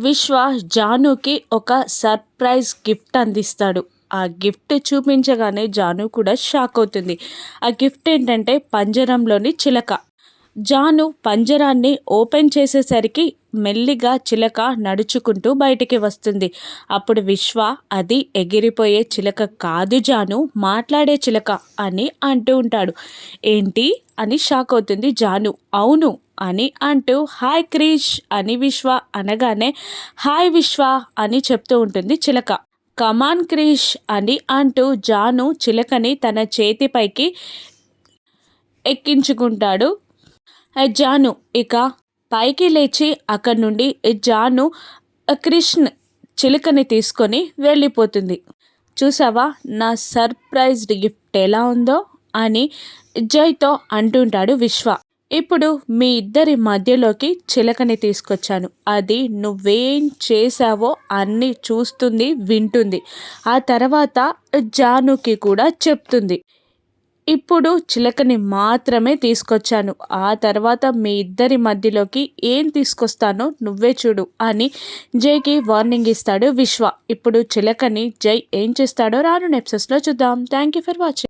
విశ్వ జానుకి ఒక surprise gift అందిస్తాడు. ఆ గిఫ్ట్ చూపించగానే జాను కూడా షాక్ అవుతుంది. ఆ గిఫ్ట్ ఏంటంటే పంజరంలోని చిలక. జాను పంజరాన్ని ఓపెన్ చేసేసరికి మెల్లిగా చిలక నడుచుకుంటూ బయటికి వస్తుంది. అప్పుడు విశ్వ అది ఎగిరిపోయే చిలక కాదు జాను, మాట్లాడే చిలక అని అంటూ ఉంటాడు. ఏంటి అని షాక్ అవుతుంది జాను. అవును అని అంటూ హాయ్ క్రిష్ అని విశ్వ అనగానే హాయ్ విశ్వ అని చెప్తూ ఉంటుంది చిలక. కమాన్ క్రిష్ అని అంటూ జాను చిలకని తన చేతిపైకి ఎక్కించుకుంటాడు. జాను ఇక పైకి లేచి అక్కడి నుండి జాను కృష్ణ చిలుకని తీసుకొని వెళ్ళిపోతుంది. చూసావా నా సర్ప్రైజ్డ్ గిఫ్ట్ ఎలా ఉందో అని జైతో అంటుంటాడు విశ్వ. ఇప్పుడు మీ ఇద్దరి మధ్యలోకి చిలకని తీసుకొచ్చాను. అది నువ్వేం చేశావో అన్నీ చూస్తుంది, వింటుంది. ఆ తర్వాత జానుకి కూడా చెప్తుంది. ఇప్పుడు చిలకని మాత్రమే తీసుకొచ్చాను. ఆ తర్వాత మీ ఇద్దరి మధ్యలోకి ఏం తీసుకొస్తానో నువ్వే చూడు అని జైకి వార్నింగ్ ఇస్తాడు విశ్వ. ఇప్పుడు చిలకని జై ఏం చేస్తాడో రానున్న ఎపిసోడ్స్లో చూద్దాం. Thank you for watching.